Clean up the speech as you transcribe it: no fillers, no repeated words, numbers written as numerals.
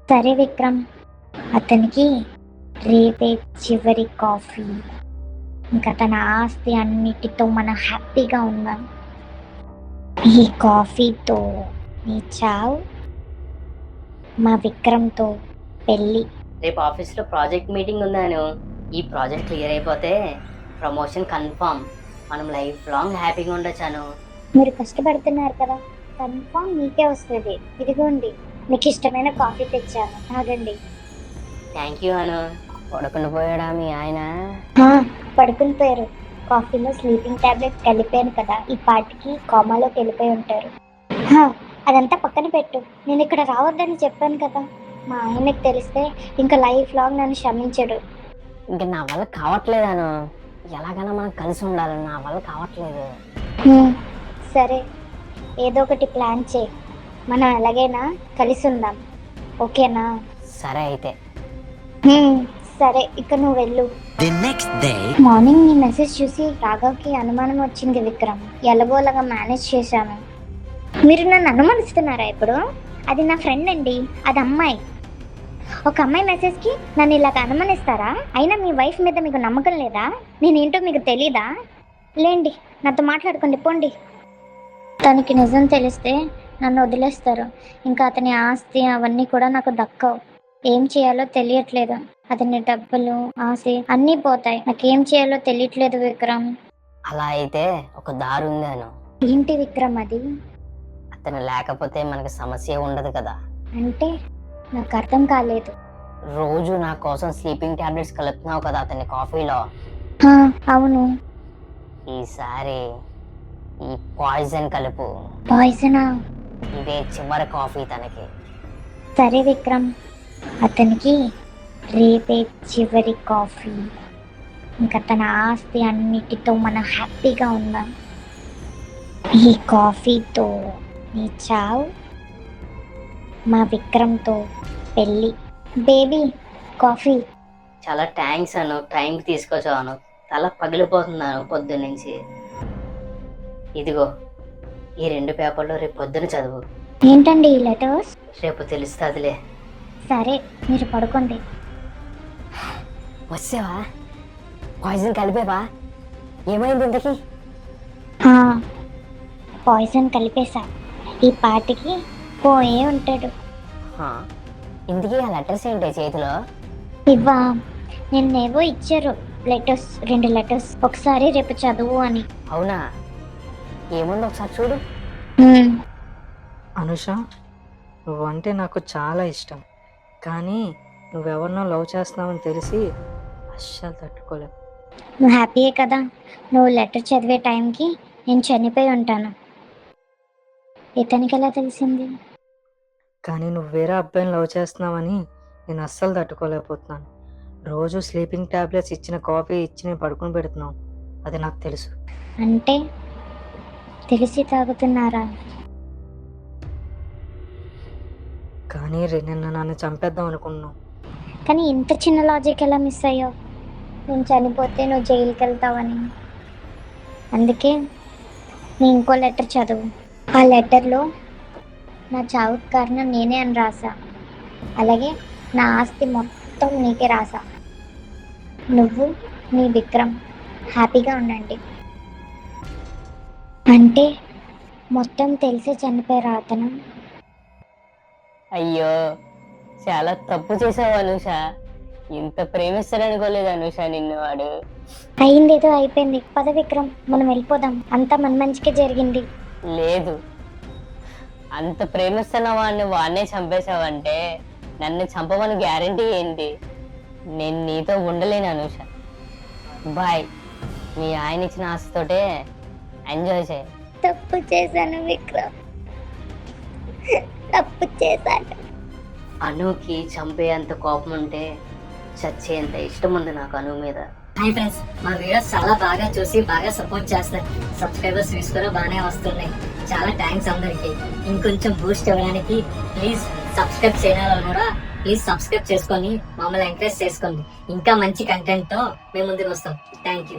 సరే విక్రమ్, అతనికి రేపే చివరి కాఫీ. ఇంకా తన ఆస్తి అన్నిటితో మనం హ్యాపీగా ఉందాం. ఈ కాఫీతో నీ చావు, మా విక్రమ్తో పెళ్ళి. రేపు ఆఫీస్లో ప్రాజెక్ట్ మీటింగ్ ఉందాను. ఈ ప్రాజెక్ట్ క్లియర్ అయిపోతే ప్రమోషన్ కన్ఫామ్. మనం లైఫ్ లాంగ్ హ్యాపీగా ఉండొచ్చాను. మీరు కష్టపడుతున్నారు కదా, కన్ఫామ్ మీకే వస్తుంది. ఇదిగోండి, మీకు ఇష్టమైన కాఫీ తెచ్చాను, తాగండి. థ్యాంక్ యూ అను. పడుకుని పోయాడా మీ ఆయన? పడుకుని పోయారు. కాఫీలో స్లీపింగ్ టాబ్లెట్స్ కలిపాను కదా, ఈ పాటికి కోమాలోకి వెళ్ళిపోయి ఉంటారు. అదంతా పక్కన పెట్టు. నేను ఇక్కడ రావద్దని చెప్పాను కదా, మా ఆయనకు తెలిస్తే ఇంకా లైఫ్ లాంగ్ నన్ను క్షమించడు. ఇంకా నా వల్ల కావట్లేదాను. ఎలాగైనా మనం కలిసి ఉండాలి, నా వల్ల కావట్లేదు. సరే, ఏదో ఒకటి ప్లాన్ చేయి. మనం ఎలాగైనా కలిసి ఉందాం, ఓకేనా? సరే అయితే. సరే, ఇక నువ్వు వెళ్ళు. మార్నింగ్ నీ మెసేజ్ చూసి రాఘవ్కి అనుమానం వచ్చింది విక్రమ్. ఎలాగోలాగా మేనేజ్ చేశాను. మీరు నన్ను అనుమానిస్తున్నారా ఇప్పుడు? అది నా ఫ్రెండ్ అండి, అది అమ్మాయి. ఒక అమ్మాయి మెసేజ్కి నన్ను ఇలాగ అనుమానిస్తారా? అయినా మీ వైఫ్ మీద మీకు నమ్మకం లేదా? నేనేంటో మీకు తెలీదా? లేండి, నాతో మాట్లాడుకోండి, పోండి. తనకి నిజం తెలిస్తే నన్ను వదిలేస్తారు. ఇంకా అతని ఆస్తి అవన్నీ కూడా నాకు దక్కవు. ఏం చేయాలో తెలియట్లేదు. అతని డబ్బులు, ఆశ అన్నీ పోతాయి. నాకేం చేయాలో తెలియట్లేదు విక్రమ్. అలా అయితే ఒక దారి ఉందాను. ఏంటి విక్రమ్ అది? అతను లేకపోతే మనకి సమస్య ఉండదు కదా. అంటే నాకు అర్థం కాలేదు. రోజు నా కోసం స్లీపింగ్ టాబ్లెట్స్ కలుపుతున్నావు కదా అతని కాఫీలో. అవును. ఈసారి ఈ పాయిజన్ కలుపు. పాయిజనా? ఇదే చివరి కాఫీ తనకి. సరే విక్రమ్, అతనికి రేపే చివరి కాఫీ. ఇంకా తన ఆస్తి అన్నిటితో మనం హ్యాపీగా ఉందాం. ఈ కాఫీతో నీ చావు, మా విక్రమ్తో పెళ్ళి. Baby, coffee. చాలా థ్యాంక్స్ అను, టైంకి తీసుకొచ్చాను. తల పగిలిపోతున్నాను పొద్దున్నుంచి. ఇదిగో ఈ 2 పేపర్లు రేపు పొద్దున చదువు. ఏంటండి ఈ లెటర్స్? రేపు తెలుస్తుందిలే. సరే, మీరు పడుకోండి. వచ్చావా? పాయిజన్ కలిపేవా? ఏమైంది ఇంతకి? పాయిజన్ కలిపేశా. ఈ పాటికి పోయే ఉంటాడు. ఇందుకే ఆ లెటర్స్ ఏంటి చేతిలో? ఇవ్వా, నిన్నేవో ఇచ్చారు లెటర్స్, 2 లెటర్స్. ఒకసారి రేపు చదువు అని. అవునా? ఏముంది ఒకసారి చూడు. అనుష, నువ్వంటే నాకు చాలా ఇష్టం. కానీ నువ్వెవరినో లవ్ చేస్తున్నావని తెలిసి అస్సలు తట్టుకోలేవు. నువ్వు హ్యాపీయే కదా? నువ్వు లెటర్ చదివే టైంకి నేను చనిపోయి ఉంటాను. ఇతనికి ఎలా తెలిసింది? కానీ నువ్వు వేరే అబ్బాయిని లవ్ చేస్తున్నావని నేను అస్సలు తట్టుకోలేకపోతున్నాను. రోజు స్లీపింగ్ టాబ్లెట్స్ ఇచ్చిన కాఫీ ఇచ్చి నేను పడుకుని పెడుతున్నావు, అది నాకు తెలుసు. అంటే తెలిసి తాగుతున్నారా? కానీ నిన్న నన్ను చంపేద్దాం అనుకున్నావు. కానీ ఇంత చిన్న లాజిక్ ఎలా మిస్ అయ్యావు? నేను చనిపోతే నువ్వు జైలుకి వెళ్తావని. అందుకే నేను ఇంకో లెటర్ చదువు. ఆ లెటర్లో నా చావుకు కారణం నేనే అని రాసా. అలాగే నా ఆస్తి మొత్తం నీకే రాసా. నువ్వు, నీ విక్రమ్ హ్యాపీగా ఉండండి. అంటే మొత్తం తెలిసే చనిపోయారా అతను? అయ్యో, చాలా తప్పు చేసావు అనుష. ఇంత ప్రేమిస్తాడనుకోలేదు అనుష నిన్ను వాడు. అయిందేదో అయిపోయింది. పద విక్రమ్, మనం వెళ్ళిపోదాం. అంతా మన మంచిగా జరిగింది. లేదు, అంత ప్రేమిస్తున్న వాడిని వాడినే చంపేశావంటే నన్ను చంపమని గ్యారంటీ ఏంటి? నేను నీతో ఉండలేను అనుష. బాయ్. మీ ఆయన ఇచ్చిన ఆశతోటే ఎంజాయ్ చేయి. తప్పు చేశాను విక్రమ్, తప్పు చేశాను. అనుకి చంపేంత కోపం ఉంటే చచ్చేంత ఇష్టం ఉంది నాకు అను మీద. హాయ్ ఫ్రెండ్స్, మా వీడియోస్ చాలా బాగా చూసి బాగా సపోర్ట్ చేస్తారు. సబ్స్క్రైబర్స్ వ్యూస్ కూడా బాగానే వస్తున్నాయి. చాలా థ్యాంక్స్ అందరికి. ఇంకొంచెం బూస్ట్ ఇవ్వడానికి ప్లీజ్ సబ్స్క్రైబ్ చేయడం కూడా ప్లీజ్ సబ్స్క్రైబ్ చేసుకొని మమ్మల్ని ఎంకరేజ్ చేసుకోండి. ఇంకా మంచి కంటెంట్ తో మేము ముందుకు వస్తాం. Thank you.